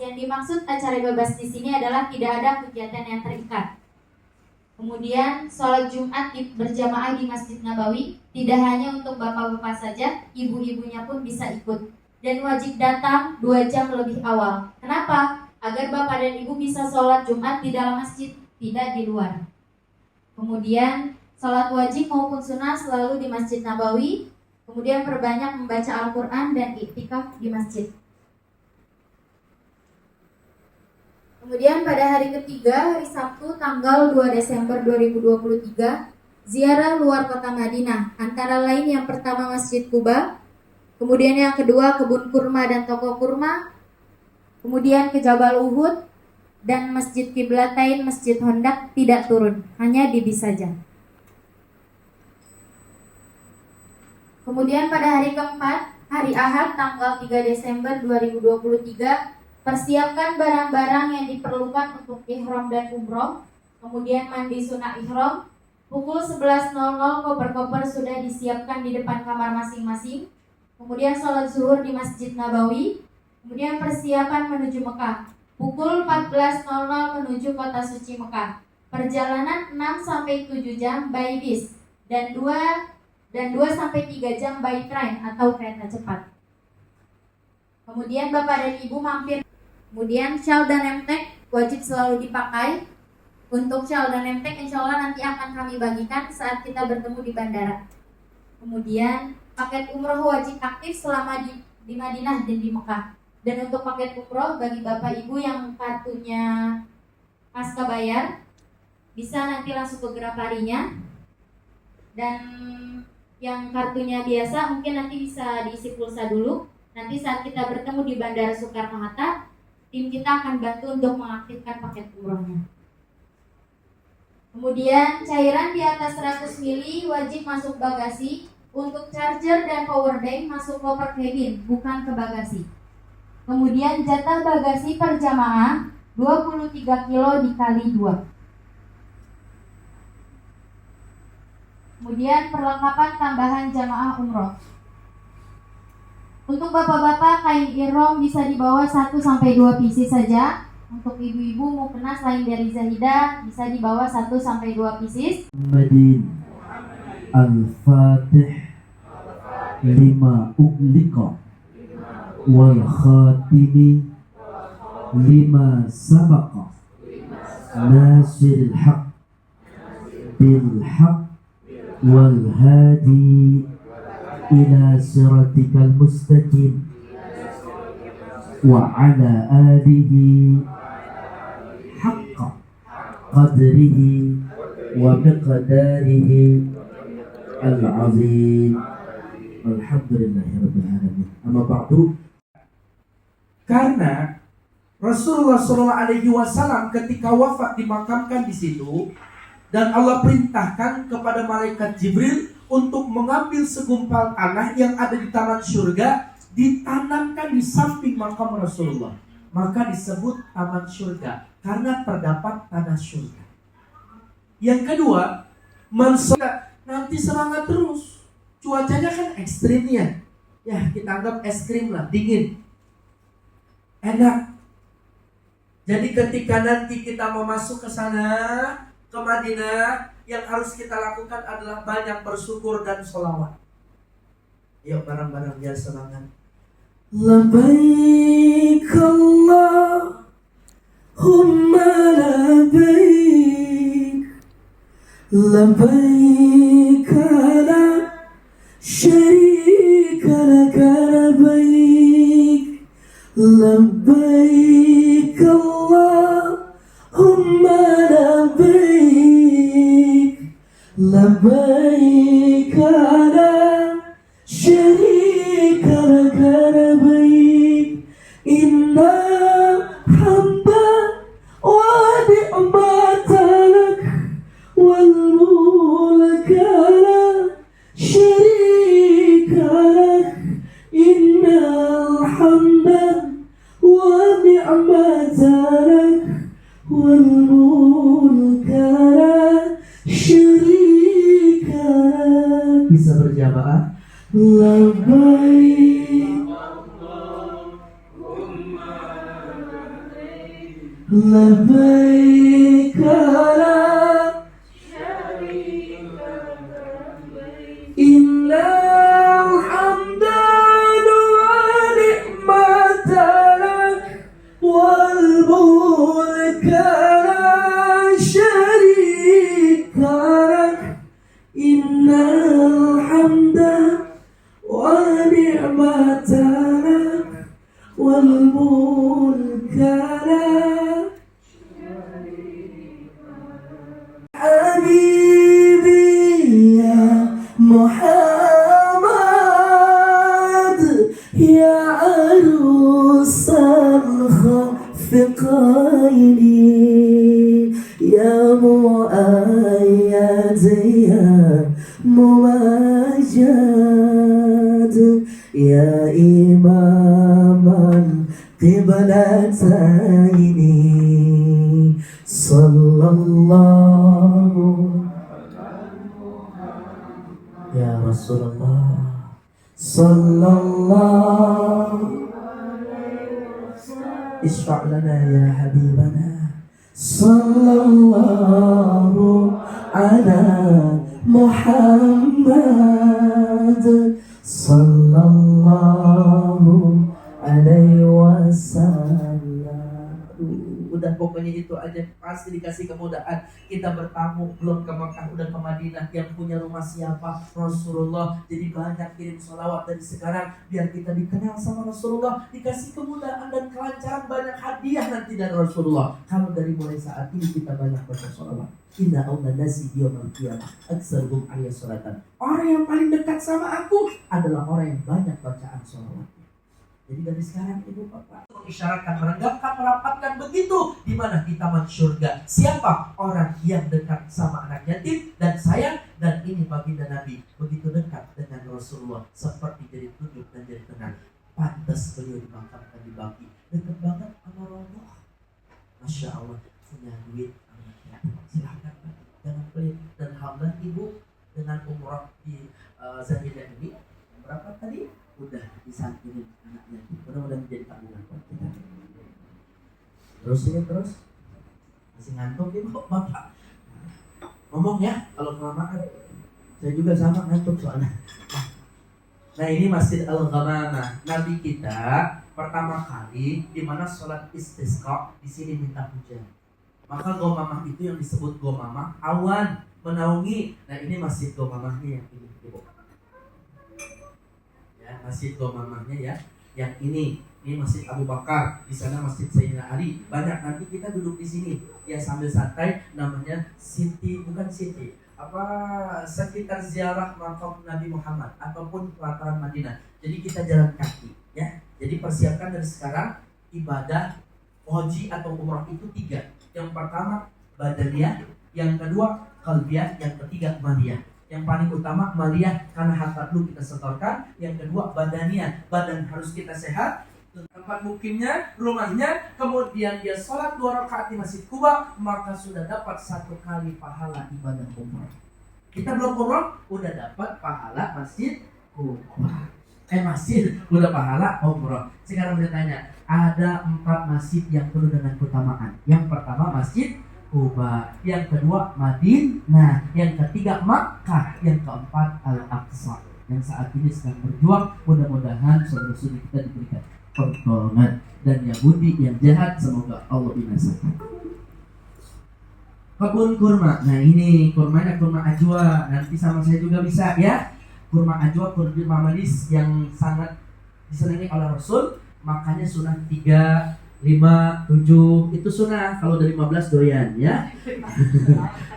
Yang dimaksud acara bebas di sini adalah tidak ada kegiatan yang terikat. Kemudian sholat Jumat berjamaah di Masjid Nabawi tidak hanya untuk bapak-bapak saja, ibu-ibunya pun bisa ikut. Dan wajib datang 2 jam lebih awal. Kenapa? Agar bapak dan ibu bisa sholat Jumat di dalam masjid, tidak di luar. Kemudian sholat wajib maupun sunnah selalu di Masjid Nabawi. Kemudian perbanyak membaca Al-Quran dan iktikaf di masjid. Kemudian pada hari ketiga, hari Sabtu tanggal 2 Desember 2023, ziarah luar kota Madinah. Antara lain yang pertama Masjid Quba, kemudian yang kedua kebun kurma dan toko kurma, kemudian ke Jabal Uhud, dan Masjid Qiblatain, Masjid Hondak tidak turun, hanya di bis saja. Kemudian pada hari keempat, hari Ahad tanggal 3 Desember 2023, persiapkan barang-barang yang diperlukan untuk ihram dan umroh, kemudian mandi sunnah ihram. Pukul 11.00 koper-koper sudah disiapkan di depan kamar masing-masing. Kemudian sholat zuhur di Masjid Nabawi. Kemudian persiapan menuju Mekah. Pukul 14.00 menuju kota suci Mekah. Perjalanan 6-7 jam by bis dan 2-3 jam by train atau kereta cepat. Kemudian bapak dan ibu mampir. Kemudian shawl dan nemtek wajib selalu dipakai. Untuk shawl dan nemtek insya Allah nanti akan kami bagikan saat kita bertemu di bandara. Kemudian paket umroh wajib aktif selama di Madinah dan di Mekah. Dan untuk paket umroh bagi bapak ibu yang kartunya pasca bayar, bisa nanti langsung ke Grab harinya. Dan yang kartunya biasa mungkin nanti bisa diisi pulsa dulu. Nanti saat kita bertemu di Bandara Soekarno-Hatta, tim kita akan bantu untuk mengaktifkan paket umrohnya. Kemudian cairan di atas 100 ml wajib masuk bagasi. Untuk charger dan power bank masuk koper cabin, bukan ke bagasi. Kemudian jatah bagasi per jamaah 23 kilo dikali 2. Kemudian perlengkapan tambahan jamaah umroh. Untuk bapak-bapak kain ihram bisa dibawa 1-2 pieces saja. Untuk ibu-ibu mukena selain dari Zahidah bisa dibawa 1-2 pieces. Madin Al-Fatih lima ughliqa wal khatimi lima sabaqa nasiril haq bil haq wal hadi ila siratikal mustaqim wa ala alihi haqqa qadrihi wa miqdarihi al-azim. Alhamdulillahirabbil alamin. Amma ba'du. Karena Rasulullah SAW ketika wafat dimakamkan di situ, dan Allah perintahkan kepada malaikat Jibril untuk mengambil segumpal tanah yang ada di taman surga, ditanamkan di samping makam Rasulullah. Maka disebut taman surga karena terdapat tanah surga. Yang kedua, nanti semangat terus. Cuacanya kan ekstrimnya. Ya, kita anggap es krim lah, dingin. Enak. Jadi ketika nanti kita mau masuk ke sana, ke Madinah, yang harus kita lakukan adalah banyak bersyukur dan sholawat. Yuk bareng-bareng biar semangat. Labbaik Allahumma labbaik, labbaik la syarika laka labbaik, labbaik Allahumma labbaik, labbaik la syarika laka labbaik, inna hamda wa ni'mata lak wal mulka la syarika lak, innal hamda wa ni'mata lak wal mulka la syarika lak. Bisa berjamaah. Labbaik labbaik la innal hamda wa ni'mata lak wal mulka la syarika lak innal hamda wa ni'mata lak wal mulka la habibi ya Muhammad ya arusal khafiqaini ya muayyad ya mumajjad ya imaman qiblataini sallallahu ya Rasulullah sallallahu isfa' lana ya habibana sallallahu ala Muhammad sallallahu alaihi wasallam. Udah pokoknya itu aja, pasti dikasih kemudahan. Kita bertamu belum ke Mekah, udah ke Madinah. Yang punya rumah siapa? Rasulullah. Jadi banyak kirim sholawat dari sekarang biar kita dikenal sama Rasulullah, dikasih kemudahan dan kelancaran, banyak hadiah nanti dari Rasulullah. Kalau dari mulai saat ini kita banyak baca sholawat. Inna awla nasi yawmal qiyamah aksaruhum alayya sholatan. Orang yang paling dekat sama aku adalah orang yang banyak bacaan sholawat. Jadi dari sekarang ibu bapak mengisyaratkan, merenggapkan, merapatkan begitu di mana kita masuk surga. Siapa? Orang yang dekat sama anak yatim dan sayang, dan ini baginda Nabi begitu dekat dengan Rasulullah seperti jadi tunjuk dan jadi tenang. Pantas beliau dimakamkan di baki. Dekat banget sama Rasulullah. Masya Allah, punya duit anak yatim. Silahkan jangan pelit. Dan alhamdulillah ibu dengan umrah di Zanidah ini berapa tadi? Udah disangkirin anaknya, mudah-mudahan menjadi tabungan buat kita. Terus masih ngantuk ya bapak. Ngomong ya kalau kelamaan. Saya juga sama ngantuk soalnya. Nah ini Masjid Al-Ghamamah. Nabi kita pertama kali di mana sholat istisqa di sini minta hujan. Maka Ghamamah itu yang disebut Ghamamah awan menaungi. Nah ini Masjid Ghamamahnya yang ini. Masjid Ghamamahnya ya, yang ini Masjid Abu Bakar, di sana Masjid Sayyidina Ali. Banyak, nanti kita duduk di sini ya sambil santai, namanya sekitar ziarah makam Nabi Muhammad ataupun pelataran Madinah. Jadi kita jalan kaki ya. Jadi persiapkan dari sekarang. Ibadah haji atau umrah itu 3. Yang pertama badaniyah, yang kedua qalbiyah, yang ketiga maliyah. Yang paling utama maliyah karena harta dulu kita setorkan. Yang kedua badannya, badan harus kita sehat. Tempat mukimnya, rumahnya, kemudian dia sholat 2 rakaat di Masjid Quba, maka sudah dapat 1 kali pahala ibadah umrah. Kita belum umrah, udah dapat pahala Masjid Quba. Masjid udah pahala umrah. Sekarang saya tanya, ada 4 masjid yang penuh dengan keutamaan. Yang pertama Masjid Quba, yang kedua Madinah, yang ketiga Makkah, yang keempat Al-Aqsa. Yang saat ini sedang berjuang, mudah-mudahan saudara-saudari kita diberikan pertolongan, dan Yahudi yang jahat semoga Allah binasakan. Kebun kurma, nah ini kurmanya kurma ajwa, nanti sama saya juga bisa ya. Kurma ajwa, kurma manis yang sangat disenangi oleh Rasul, makanya sunnah 3, 5, 7 itu sunnah. Kalau dari 15 doyan ya.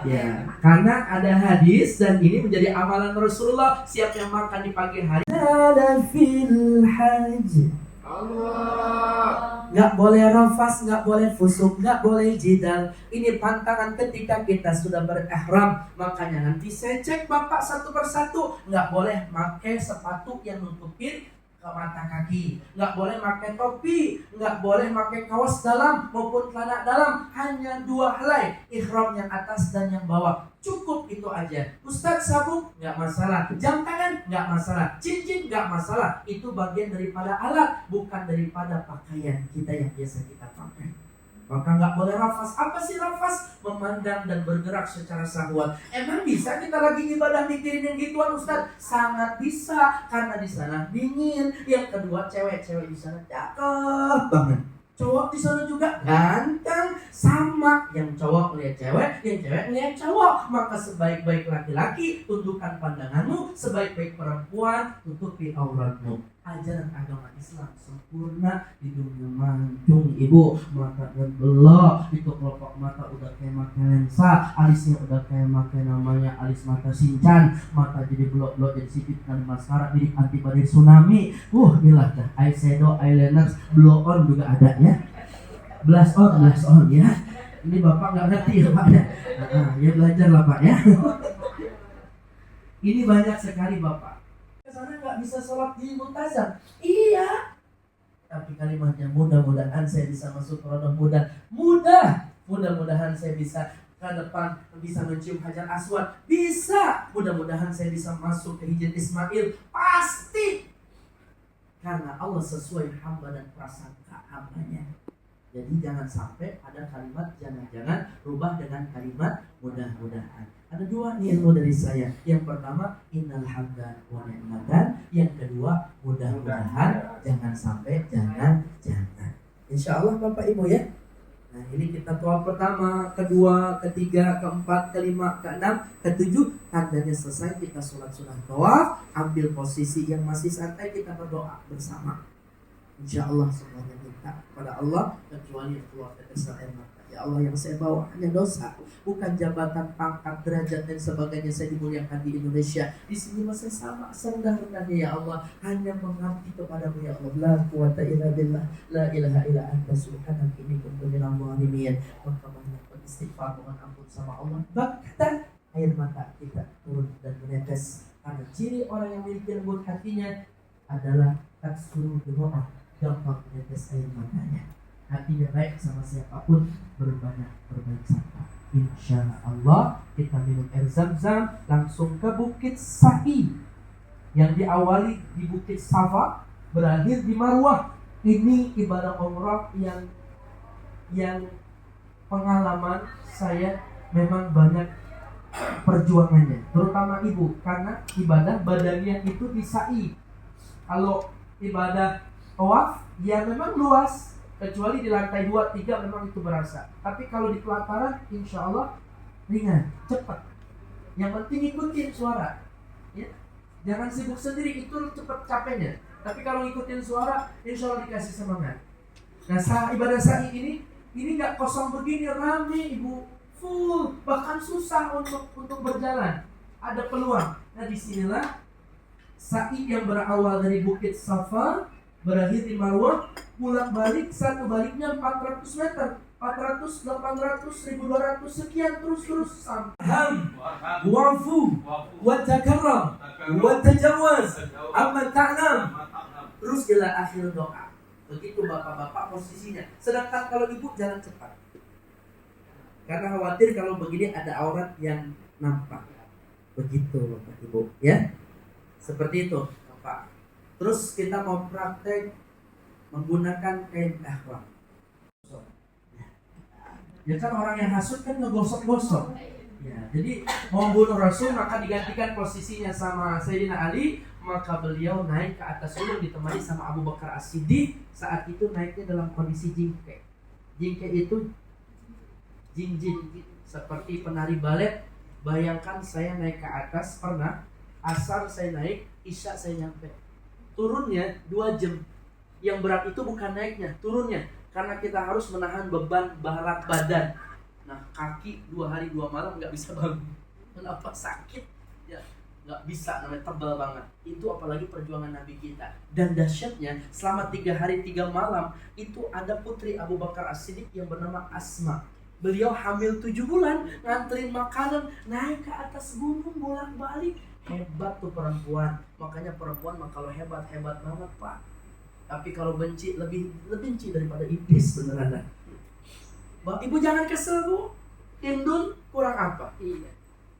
Ya, karena ada hadis dan ini menjadi amalan Rasulullah. Siapa yang makan di pagi hari ada fil hajj. Allah. Nggak boleh rafas, nggak boleh fusuk, nggak boleh jidal. Ini pantangan ketika kita sudah berihram. Makanya nanti saya cek bapak satu persatu. Nggak boleh pakai sepatu yang nutupin ke mata kaki, nggak boleh pakai topi, nggak boleh pakai kaos dalam maupun celana dalam. Hanya 2 helai, ihram yang atas dan yang bawah. Cukup itu aja. Ustadz sabuk nggak masalah, jam tangan nggak masalah, cincin nggak masalah. Itu bagian daripada alat, bukan daripada pakaian kita yang biasa kita pakai. Maka nggak boleh rafas. Apa sih rafas? Memandang dan bergerak secara syahwat. Emang bisa kita lagi ibadah mikirin yang gituan Ustaz? Sangat bisa, karena di sana dingin. Yang kedua, cewek-cewek di sana cakep banget. Cowok di sana juga ganteng, sama. Yang cowok lihat cewek, yang cewek lihat cowok. Maka sebaik-baik laki-laki, tundukkan pandanganmu. Sebaik-baik perempuan, tutupi auratmu. Ajaran agama Islam sempurna. Hidungnya mancung ibu, matanya belok, itu kelopak mata udah kayak pakai lensa, alisnya udah kayak pakai namanya alis mata Shinchan, mata jadi belok-belok jadi sipit kan maskara, bidik anti badai tsunami. Gila dah, eyeshadow, eyeliner, blow on juga ada ya, blush on ya. Ini bapak nggak ngerti ya pak ya, ya belajar lah pak ya. Ini banyak sekali bapak. Kesana nggak bisa sholat di multazam. Iya. Tapi kalimatnya mudah-mudahan saya bisa masuk ke roda mudah-mudahan saya bisa ke depan, bisa mencium Hajar Aswad, bisa. Mudah-mudahan saya bisa masuk ke Hijr Ismail, pasti. Karena Allah sesuai hamba dan prasangka hambanya. Jadi jangan sampai ada kalimat jangan-jangan rubah dengan kalimat mudah-mudahan. Ada dua nih ilmu dari saya. Yang pertama, innal hamda wa ni'matan. Yang kedua, mudah-mudahan. Jangan sampai jangan. Insya Allah Bapak Ibu ya. Nah ini kita tawaf pertama, kedua, ketiga, keempat, kelima, keenam, ketujuh. Tandanya selesai kita sholat sunnah tawaf. Ambil posisi yang masih santai, kita berdoa bersama. Insya Allah semuanya minta kepada Allah, kecuali yang keluar tetes air mata. Ya Allah, yang saya bawa hanya dosa, bukan jabatan, pangkat, derajat dan sebagainya. Saya dimuliakan di Indonesia. Di sini masih sama serendah-rendahnya ya Allah, hanya mengabdi kepadamu ya Allah. La quwata illa billah, la ilaha illa anta subhanaka inni kuntu minadh dhalimin. Maka banyak beristighfar, mohon ampun sama Allah. Bahkan air mata kita turun dan menetes. Karena ciri orang yang memiliki lembut hatinya adalah taksuru doa, gampang menetes air matanya. Hatinya baik sama siapapun, berbaik sangka. Insya Allah kita minum air zam-zam, langsung ke Bukit Sa'i yang diawali di Bukit Safa, berakhir di Marwah. Ini ibadah umrah yang pengalaman saya memang banyak perjuangannya, terutama ibu, karena ibadah badannya itu di Sa'i. Kalau ibadah tawaf ya memang luas, kecuali di lantai 2, 3 memang itu berasa. Tapi kalau di pelataran insya Allah ringan, cepat. Yang penting ikutin suara ya. Jangan sibuk sendiri, itu cepat capeknya. Tapi kalau ikutin suara insya Allah dikasih semangat. Nah ibadah sa'i ini gak kosong begini, rame ibu, full, bahkan susah untuk berjalan. Ada peluang. Nah disinilah sa'i yang berawal dari Bukit Safa, berakhir di Marwah, pulang balik, satu baliknya 400 meter, 400, 800, 1200, sekian terus sampai wafu, watakarram, watajawaz, amma ta'lam, terus ila akhir doa. Begitu bapak-bapak posisinya. Sedangkan kalau ibu jalan cepat, karena khawatir kalau begini ada aurat yang nampak. Begitu bapak ibu ya. Seperti itu bapak. Terus kita mau praktek menggunakan kain ihram. Ya kan orang yang hasut kan ngegosok-gosok. Ya, jadi mau bunuh Rasul maka digantikan posisinya sama Sayyidina Ali, maka beliau naik ke atas gunung ditemani sama Abu Bakar As-Siddiq. Saat itu naiknya dalam kondisi jingke. Jingke itu jin-jin seperti penari balet. Bayangkan saya naik ke atas pernah, asar saya naik, isya saya nyampe. Turunnya 2 jam. Yang berat itu bukan naiknya, turunnya. Karena kita harus menahan beban berat badan. Nah, kaki 2 hari 2 malam gak bisa bangun. Kenapa? Sakit. Ya, gak bisa, namanya tebal banget. Itu apalagi perjuangan Nabi kita. Dan dahsyatnya, selama 3 hari 3 malam, itu ada putri Abu Bakar As-Siddiq yang bernama Asma. Beliau hamil 7 bulan, nganterin makanan, naik ke atas gunung, bolak-balik. Hebat tuh perempuan. Makanya perempuan kalau hebat banget pak. Tapi kalau benci lebih benci daripada iblis beneran. Ibu jangan kesel bu. Indun kurang apa? Iya.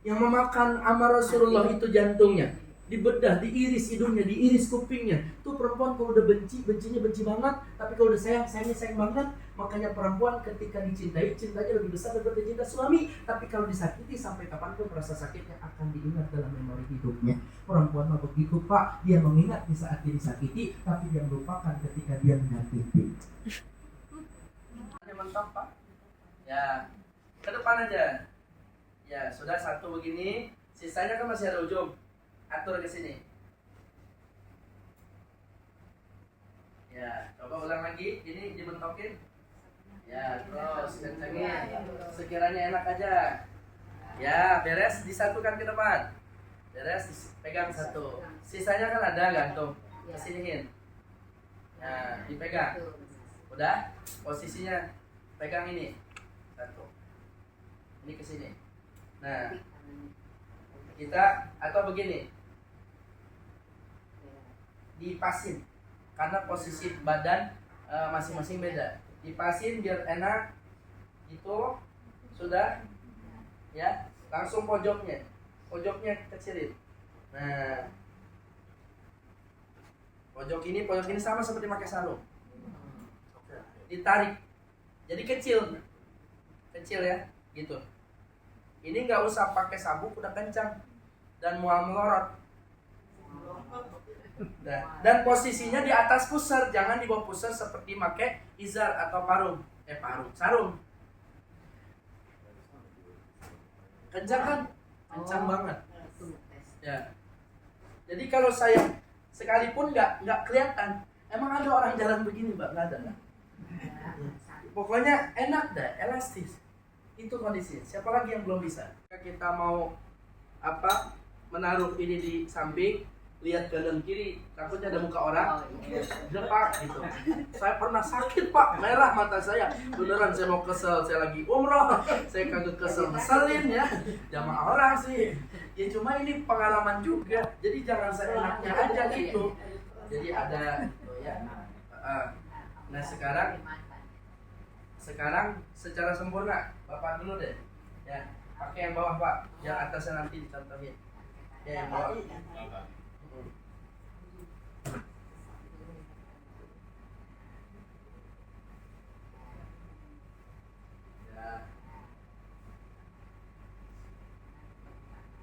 Yang memakan amar Rasulullah itu jantungnya, dibedah, diiris hidungnya, diiris kupingnya. Tuh perempuan kalau udah bencinya benci banget. Tapi kalau udah sayang banget. Makanya perempuan ketika dicintai, cintanya lebih besar daripada cinta suami. Tapi kalau disakiti, sampai kapanpun rasa sakitnya akan diingat dalam memori hidupnya. Perempuan mah begitu Pak, dia mengingat di saat dia disakiti, tapi dia melupakan ketika dia menyakiti. Mantap Pak. Ya, ke depan aja. Ya, sudah satu begini, sisanya kan masih ada ujung. Atur ke sini. Ya, coba ulang lagi. Ini dibentokin. Ya, terus kencengin. Sekiranya enak aja. Ya, beres, disatukan ke depan. Beres, pegang satu. Sisanya kan ada gantung. Kesiniin. Nah, dipegang. Udah, posisinya pegang ini. Satu. Ini ke sini. Nah, kita atau begini. Dipasin. Karena posisi badan masing-masing beda. Dipasin biar enak. Itu sudah. Ya, langsung pojoknya kecilin. Nah, pojok ini sama seperti pakai sarung. Ditarik, jadi kecil ya, gitu. Ini nggak usah pakai sabuk, udah kencang dan mual melorot. Nah, dan posisinya di atas pusar, jangan di bawah pusar seperti pakai izar atau sarung. Kencang kan? Kencang banget. Ya. Jadi kalau saya sekalipun nggak kelihatan, emang ada orang jalan begini, Mbak? Nggak ada. Pokoknya enak dah, elastis. Itu kondisi. Siapa lagi yang belum bisa? Kita mau menaruh ini di samping, lihat kanan kiri, takutnya ada muka orang, depak gitu. Saya pernah sakit Pak, merah mata saya. Beneran saya mau kesel, saya lagi umroh, saya kagak keselin ya. Jamaah orang sih. Ya cuma ini pengalaman juga. Jadi jangan seenaknya aja gitu. Jadi ada ya. Nah sekarang secara sempurna, Bapak dulu deh. Ya, pakai yang bawah Pak, yang atasnya nanti dicontohin. Ya yang bawah.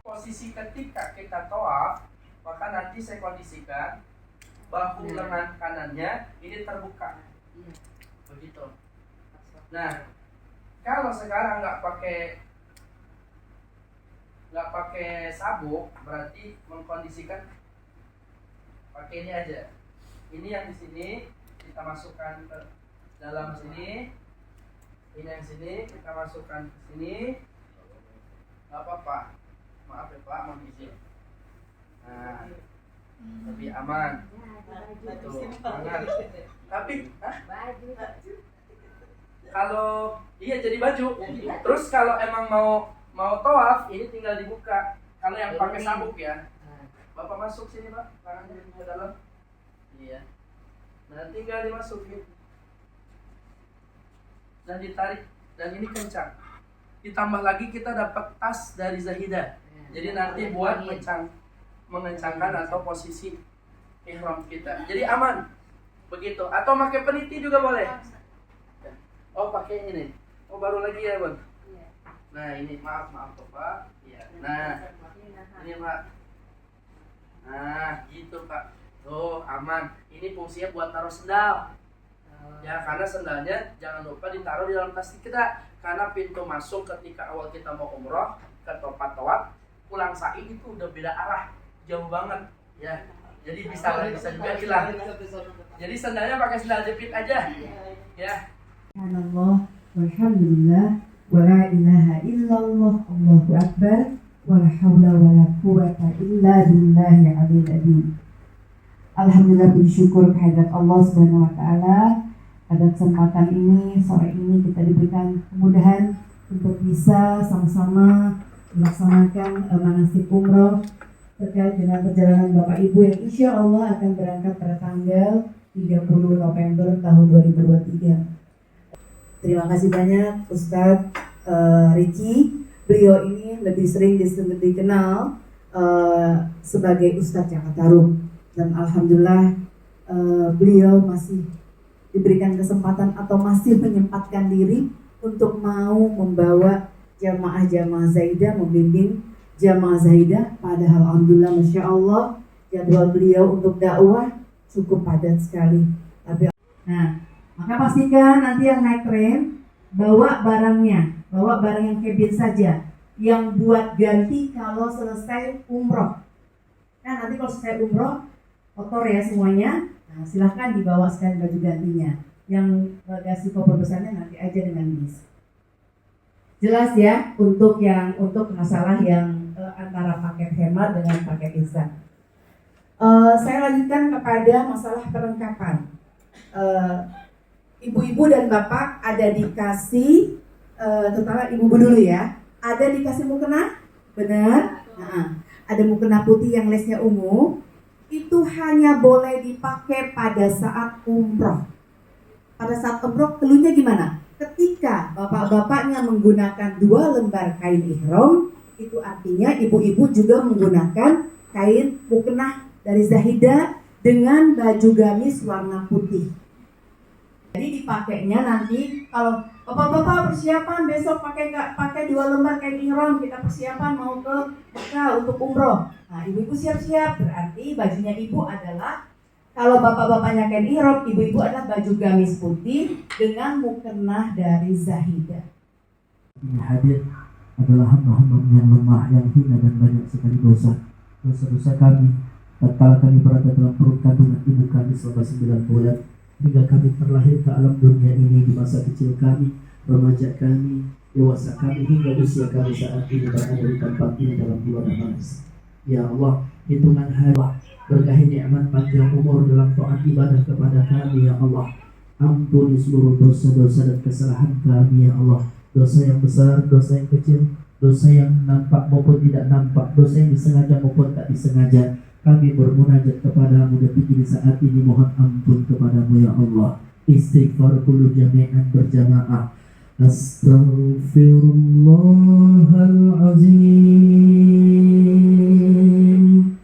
Posisi ketika kita tawaf, maka nanti saya kondisikan bahu lengan kanannya ini terbuka, begitu. Nah, kalau sekarang nggak pakai sabuk, berarti mengkondisikan pakai ini aja. Ini yang di sini kita masukkan ke dalam sini, ini yang sini kita masukkan ke sini, nggak apa-apa. Maaf ya Pak, mau izin. Nah, lebih aman. Tuh, aman. Tapi, kalau jadi baju. Terus kalau emang mau tawaf, ini tinggal dibuka. Kalau yang pakai sabuk ya, Bapak masuk sini Pak, tangannya ke dalam. Iya. Nah, tinggal dimasukin. Dan ditarik. Dan ini kencang. Ditambah lagi kita dapat tas dari Zahidah. Jadi nanti buat mengencangkan atau posisi ihram kita. Jadi aman. Begitu. Atau pakai peniti juga boleh. Oh, pakai ini. Oh, baru lagi ya, Bang. Nah, ini maaf Pak. Iya. Nah, ini Pak. Nah, gitu Pak. Oh, aman. Ini fungsinya buat taruh sendal. Ya, karena sendalnya jangan lupa ditaruh di dalam tas kita. Karena pintu masuk ketika awal kita mau umroh ke tempat tawaf, pulang sa'i itu udah beda arah, jauh banget ya. Jadi bisa juga hilang. Jadi sendalnya pakai sendal jepit aja. Ya. Subhanallah, walhamdulillah, wa la ilaha illallah, Allahu akbar, wa la hawla wa la quwwata illa billahi al-aliyyil azim. Alhamdulillah, bersyukur kehadirat Allah Subhanahu wa taala. Pada kesempatan ini, sore ini kita diberikan kemudahan untuk bisa sama-sama melaksanakan manasik umroh terkait dengan perjalanan Bapak Ibu yang insya Allah akan berangkat pada tanggal 30 November tahun 2023. Terima kasih banyak Ustadz Ricky. Beliau ini lebih sering dikenal sebagai Ustadz Jakarta Rum, dan alhamdulillah beliau masih diberikan kesempatan atau masih menyempatkan diri untuk mau membawa jamaah-jamaah Zaidah, membimbing jamaah Zaidah. Padahal alhamdulillah Masya Allah jadwal beliau untuk dakwah cukup padat sekali. Nah, maka pastikan nanti yang naik tren bawa barangnya, bawa barang yang cabin saja, yang buat ganti kalau selesai umroh. Nah, nanti kalau selesai umroh kotor ya semuanya. Nah, silahkan dibawa sekalian baju gantinya. Yang bagasi koper besarnya nanti aja dengan bis. Jelas ya untuk masalah yang antara paket hemat dengan paket instan. Saya lanjutkan kepada masalah perlengkapan. Ibu-ibu dan bapak ada dikasih, terutama ibu-ibu dulu ya, ada dikasih mukena, benar? Ada mukena putih yang lesnya ungu, itu hanya boleh dipakai pada saat umroh. Pada saat umroh, keluarnya gimana? Ketika bapak-bapaknya menggunakan 2 lembar kain ihram, itu artinya ibu-ibu juga menggunakan kain mukena dari Zahidah dengan baju gamis warna putih. Jadi dipakainya nanti kalau bapak-bapak persiapan besok pakai 2 lembar kain ihram, kita persiapan mau ke Mekah untuk umroh. Nah, ibu-ibu siap-siap, berarti bajunya ibu adalah, kalau bapak-bapaknya kain ihram, ibu-ibu adalah baju gamis putih dengan mukena dari Zahidah. Ini hadir adalah hamba-hamba yang lemah, yang hina dan banyak sekali dosa-dosa kami. Tatkala kami berada dalam perut kandungan ibu kami selama 9 bulan, hingga kami terlahir ke alam dunia ini, di masa kecil kami, remaja kami, dewasa kami, hingga usia kami saat ini berada di tempat ini dalam bulan Ramadan. Ya Allah, hitungan hari berkahi nikmat panjang umur dalam taat ibadah kepada kami ya Allah. Ampuni seluruh dosa-dosa dan kesalahan kami ya Allah. Dosa yang besar, dosa yang kecil, dosa yang nampak maupun tidak nampak, dosa yang disengaja maupun tak disengaja. Kami bermunajat kepadamu detik ini saat ini, mohon ampun kepadamu ya Allah. Istighfar kullu jami'an berjamaah. Astaghfirullahalazim.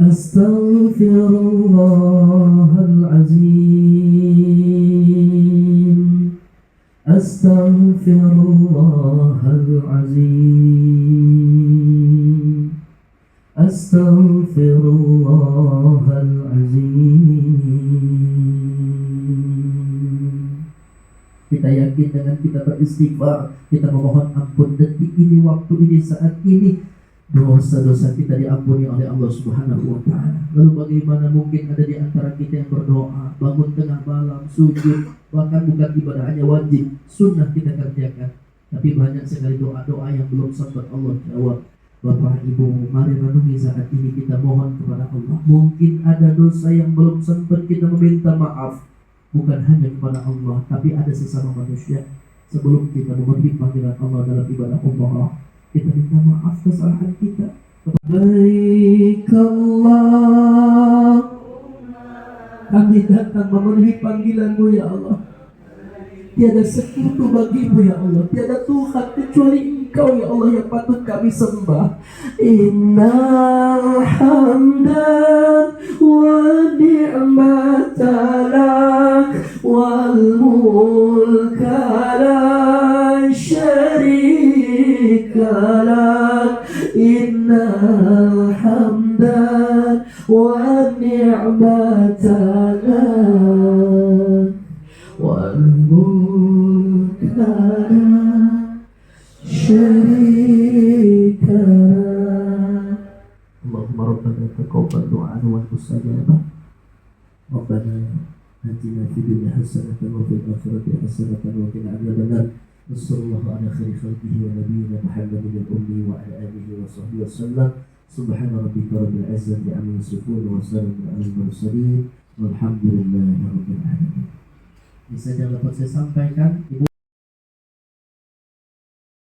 Astaghfirullahalazim. Astaghfirullahalazim. Astaghfirullahalazim. Kita yakin dengan kita beristighfar, kita memohon ampun detik ini, waktu ini, saat ini, dosa-dosa kita diampuni oleh Allah Subhanahu wa Ta'ala. Lalu bagaimana mungkin ada di antara kita yang berdoa bangun tengah malam, sujud, bahkan bukan ibadah hanya wajib, sunnah kita kerjakan, tapi banyak sekali doa-doa yang belum sempat Allah jawab. Bapak Ibu, mari renungi saat ini, kita mohon kepada Allah. Mungkin ada dosa yang belum sempat kita meminta maaf, bukan hanya kepada Allah, tapi ada sesama manusia. Sebelum kita memenuhi panggilan Allah dalam ibadah Allah, kita minta maaf kesalahan kita. Baik Allah, kami datang memenuhi panggilan-Mu ya Allah. Tiada sekutu bagimu ya Allah, tiada Tuhan kecuali Engkau ya Allah yang patut kami sembah. Innal hamda wa ni'mata lak wal mulka la syarika lak. Innal hamda wa ni'mata lak wal mulka syarika lak. Allahumma rabbana taqabbal du'ana wal mustajabah. Rabbana atina fid dunya hasanatan wa fil akhirati hasanatan wa qina adzabannar. Wassallallahu ala khairi khalqihi wa nabiyyina Muhammadin al-ummi wa ala alihi wa sahbihi wasallam. Subhana rabbika rabbil izzati amma yasifun wa salamun alal mursalin walhamdulillahi rabbil alamin. Bisa dapat saya sampaikan, Ibu.